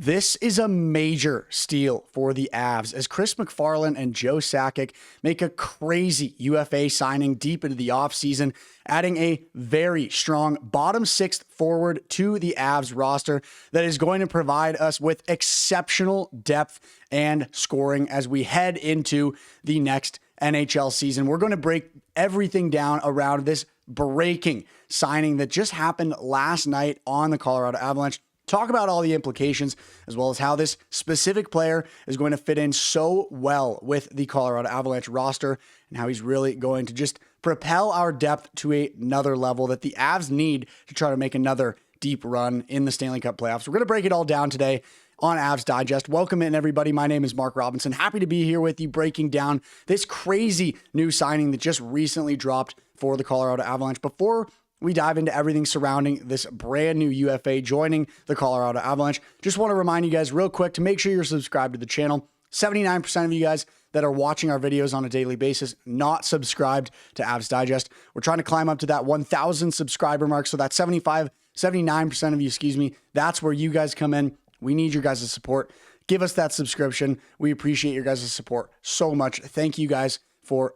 This is a major steal for the Avs as Chris MacFarland and Joe Sakic make a crazy UFA signing deep into the offseason, adding a very strong bottom sixth forward to the Avs roster that is going to provide us with exceptional depth and scoring as we head into the next NHL season. We're going to break everything down around this breaking signing that just happened last night on the Colorado Avalanche. Talk about all the implications, as well as how this specific player is going to fit in so well with the Colorado Avalanche roster and how he's really going to just propel our depth to another level that the Avs need to try to make another deep run in the Stanley Cup playoffs. We're going to break it all down today on Avs Digest. Welcome in, everybody. My name is Mark Robinson. Happy to be here with you, breaking down this crazy new signing that just recently dropped for the Colorado Avalanche. Before we dive into everything surrounding this brand new UFA joining the Colorado Avalanche, just want to remind you guys real quick to make sure you're subscribed to the channel. 79% of you guys that are watching our videos on a daily basis not subscribed to Avs Digest. We're trying to climb up to that 1,000 subscriber mark. So that 79% of you, that's where you guys come in. We need your guys' support. Give us that subscription. We appreciate your guys' support so much. Thank you guys for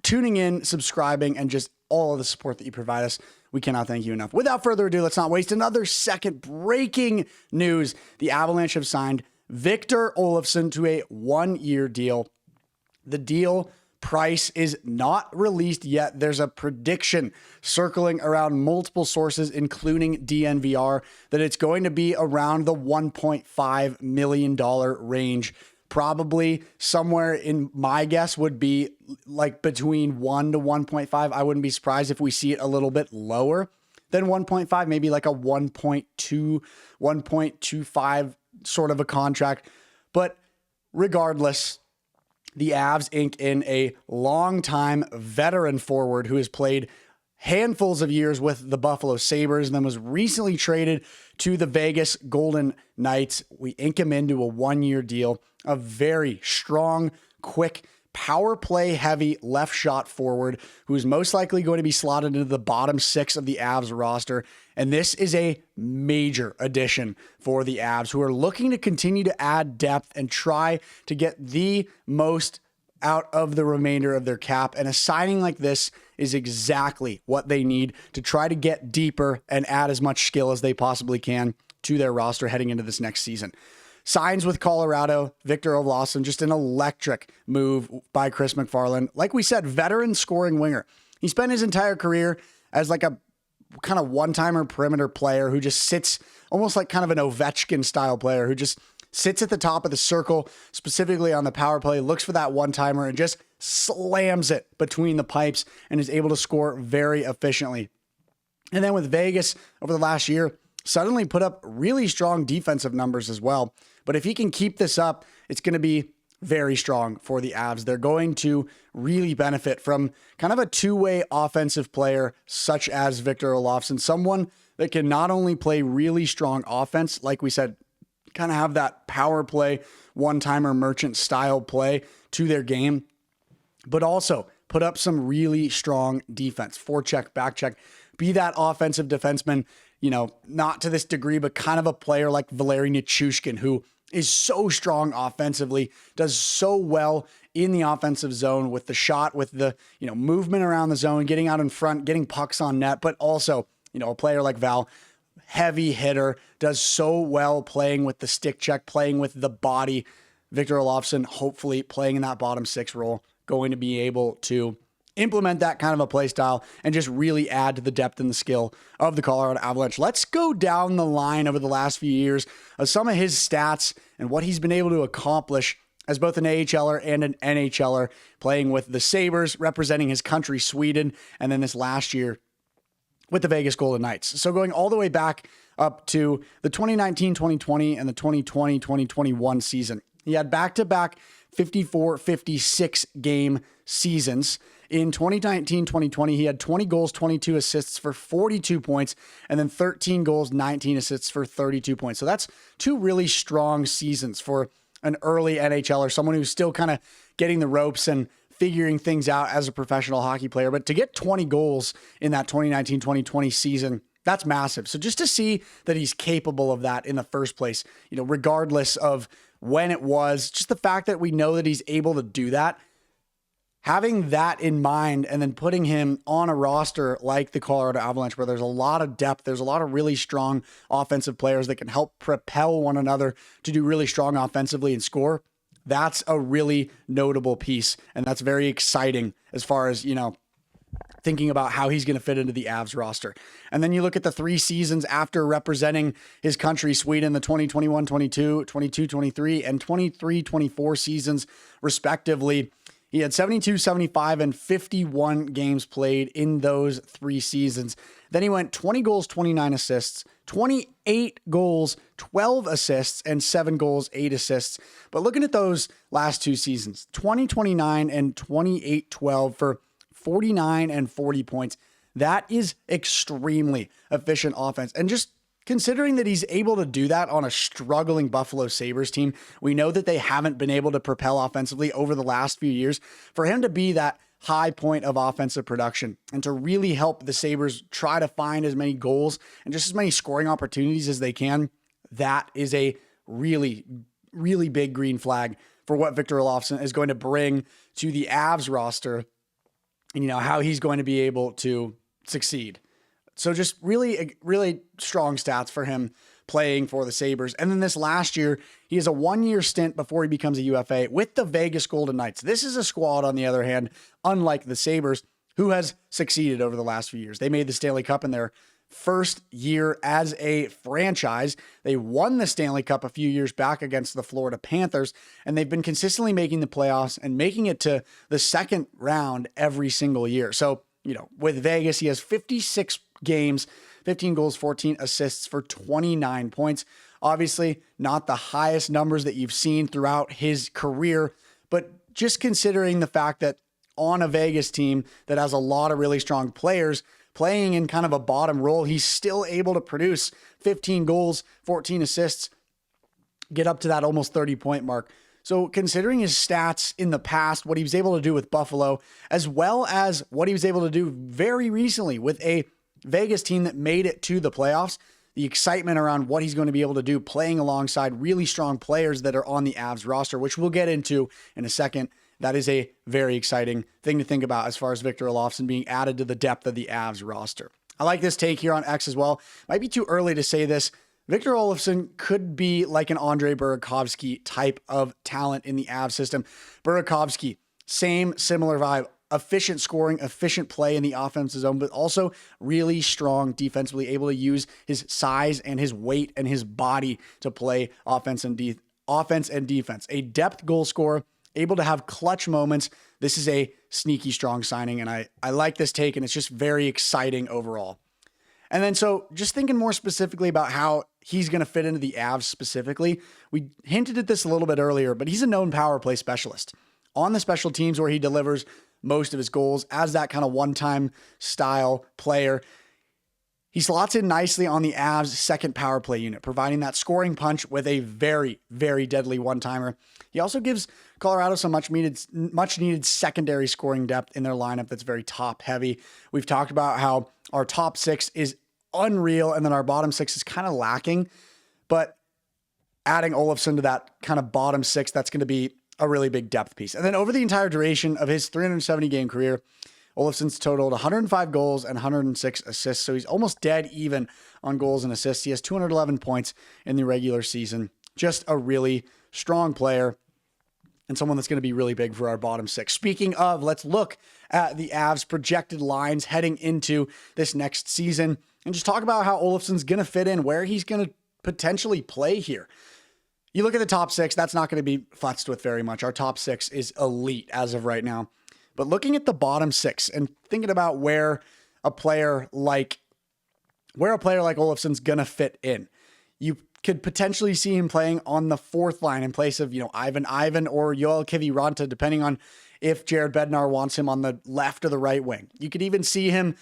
tuning in, subscribing, and just all of the support that you provide us. We cannot thank you enough. Without further ado, let's not waste another second. Breaking news. The Avalanche have signed Victor Olofsson to a one-year deal. The deal price is not released yet. There's a prediction circling around multiple sources, including DNVR, that it's going to be around the $1.5 million range. Probably somewhere in my guess would be like between 1 to 1.5. I wouldn't be surprised if we see it a little bit lower than 1.5, maybe like a 1.2, 1.25 sort of a contract. But regardless, the Avs ink in a longtime veteran forward who has played handfuls of years with the Buffalo Sabres and then was recently traded to the Vegas Golden Knights. We ink him into a one-year deal. A very strong, quick, power play heavy left shot forward who is most likely going to be slotted into the bottom six of the Avs roster. And this is a major addition for the Avs, who are looking to continue to add depth and try to get the most out of the remainder of their cap. And a signing like this is exactly what they need to try to get deeper and add as much skill as they possibly can to their roster heading into this next season. Signs with Colorado, Victor Olofsson, just an electric move by Chris MacFarland. Like we said, veteran scoring winger. He spent his entire career as like a kind of one-timer perimeter player who just sits almost like kind of an Ovechkin style player who just sits at the top of the circle, specifically on the power play, looks for that one-timer and just slams it between the pipes and is able to score very efficiently. And then with Vegas over the last year, suddenly put up really strong defensive numbers as well. But if he can keep this up, it's going to be very strong for the Avs. They're going to really benefit from kind of a two-way offensive player such as Victor Olofsson, someone that can not only play really strong offense, like we said, kind of have that power play, one-timer merchant style play to their game, but also put up some really strong defense, forecheck, backcheck, be that offensive defenseman, you know, not to this degree, but kind of a player like Valeri Nichushkin, who is so strong offensively, does so well in the offensive zone with the shot, with the, you know, movement around the zone, getting out in front, getting pucks on net, but also, you know, a player like Val, heavy hitter, does so well playing with the stick check, playing with the body. Victor Olofsson, hopefully playing in that bottom six role, going to be able to implement that kind of a play style and just really add to the depth and the skill of the Colorado Avalanche. Let's go down the line over the last few years of some of his stats and what he's been able to accomplish as both an AHLer and an NHLer, playing with the Sabres, representing his country, Sweden, and then this last year with the Vegas Golden Knights. So going all the way back up to the 2019-2020 and the 2020-2021 season. He had back-to-back 54-56 game seasons. In 2019-2020, he had 20 goals, 22 assists for 42 points, and then 13 goals, 19 assists for 32 points. So that's two really strong seasons for an early NHLer, someone who's still kind of getting the ropes and figuring things out as a professional hockey player. But to get 20 goals in that 2019-2020 season That's massive. So just to see that he's capable of that in the first place, regardless of when it was, just the fact that we know that he's able to do that, having that in mind and then putting him on a roster like the Colorado Avalanche, where there's a lot of depth, there's a lot of really strong offensive players that can help propel one another to do really strong offensively and score. That's a really notable piece. And that's very exciting as far as, thinking about how he's going to fit into the Avs roster. And then you look at the 3 seasons after representing his country, Sweden, the 2021-22, 22-23, and 23-24 seasons, respectively. He had 72, 75, and 51 games played in those 3 seasons. Then he went 20 goals, 29 assists, 28 goals, 12 assists, and 7 goals, 8 assists. But looking at those last 2 seasons, 20-29 and 28-12 for 49 and 40 points. That is extremely efficient offense. And just considering that he's able to do that on a struggling Buffalo Sabres team, we know that they haven't been able to propel offensively over the last few years. For him to be that high point of offensive production and to really help the Sabres try to find as many goals and just as many scoring opportunities as they can, that is a really, really big green flag for what Victor Olofsson is going to bring to the Avs roster, and how he's going to be able to succeed. So just really, really strong stats for him playing for the Sabres. And then this last year, he has a 1-year stint before he becomes a UFA with the Vegas Golden Knights. This is a squad, on the other hand, unlike the Sabres, who has succeeded over the last few years. They made the Stanley Cup in their first year as a franchise. They won the Stanley Cup a few years back against the Florida Panthers, and they've been consistently making the playoffs and making it to the second round every single year. So, with Vegas, he has 56 games, 15 goals, 14 assists for 29 points. Obviously, not the highest numbers that you've seen throughout his career, but just considering the fact that on a Vegas team that has a lot of really strong players playing in kind of a bottom role, he's still able to produce 15 goals, 14 assists, get up to that almost 30-point mark. So considering his stats in the past, what he was able to do with Buffalo, as well as what he was able to do very recently with a Vegas team that made it to the playoffs, the excitement around what he's going to be able to do playing alongside really strong players that are on the Avs roster, which we'll get into in a second. That is a very exciting thing to think about as far as Victor Olofsson being added to the depth of the Avs roster. I like this take here on X as well. Might be too early to say this. Victor Olofsson could be like an Andre Burakovsky type of talent in the Avs system. Burakovsky, similar vibe. Efficient scoring, efficient play in the offensive zone, but also really strong defensively, able to use his size and his weight and his body to play offense and defense. A depth goal scorer, able to have clutch moments. This is a sneaky strong signing, and I like this take, and it's just very exciting overall. And then so just thinking more specifically about how he's going to fit into the Avs specifically, we hinted at this a little bit earlier, but he's a known power play specialist on the special teams where he delivers most of his goals as that kind of one-time style player. He slots in nicely on the Avs' second power play unit, providing that scoring punch with a very, very deadly one-timer. He also gives Colorado some much needed secondary scoring depth in their lineup that's very top-heavy. We've talked about how our top 6 is unreal, and then our bottom 6 is kind of lacking. But adding Olofsson to that kind of bottom 6, that's going to be a really big depth piece. And then over the entire duration of his 370-game career, Olofsson's totaled 105 goals and 106 assists, so he's almost dead even on goals and assists. He has 211 points in the regular season. Just a really strong player and someone that's going to be really big for our bottom 6. Speaking of, let's look at the Avs' projected lines heading into this next season and just talk about how Olofsson's going to fit in, where he's going to potentially play here. You look at the top 6, that's not going to be futzed with very much. Our top 6 is elite as of right now. But looking at the bottom 6 and thinking about where a player like Olofsson's going to fit in, you could potentially see him playing on the 4th line in place of, Ivan or Yoel Kiviranta, depending on if Jared Bednar wants him on the left or the right wing. You could even see him,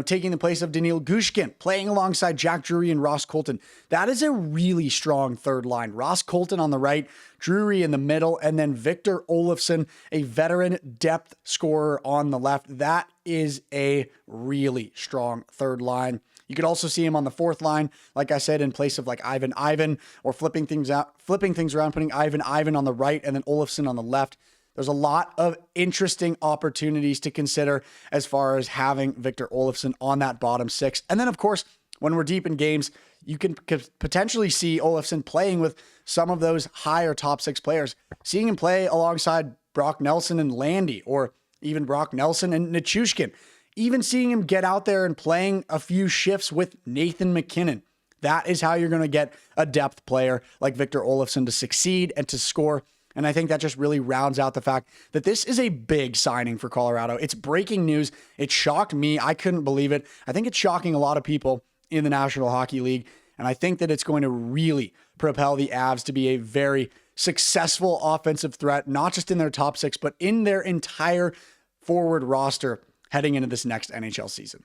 taking the place of Daniil Gushkin, playing alongside Jack Drury and Ross Colton. That is a really strong third line. Ross Colton on the right, Drury in the middle, and then Victor Olofsson, a veteran depth scorer on the left. That is a really strong third line. You could also see him on the fourth line, like I said, in place of like Ivan, or flipping things around, putting Ivan on the right and then Olofsson on the left. There's a lot of interesting opportunities to consider as far as having Victor Olofsson on that bottom six. And then, of course, when we're deep in games, you can potentially see Olofsson playing with some of those higher top six players, seeing him play alongside Brock Nelson and Landy, or even Brock Nelson and Nichushkin, even seeing him get out there and playing a few shifts with Nathan MacKinnon. That is how you're going to get a depth player like Victor Olofsson to succeed and to score. And I think that just really rounds out the fact that this is a big signing for Colorado. It's breaking news. It shocked me. I couldn't believe it. I think it's shocking a lot of people in the National Hockey League. And I think that it's going to really propel the Avs to be a very successful offensive threat, not just in their top six, but in their entire forward roster heading into this next NHL season.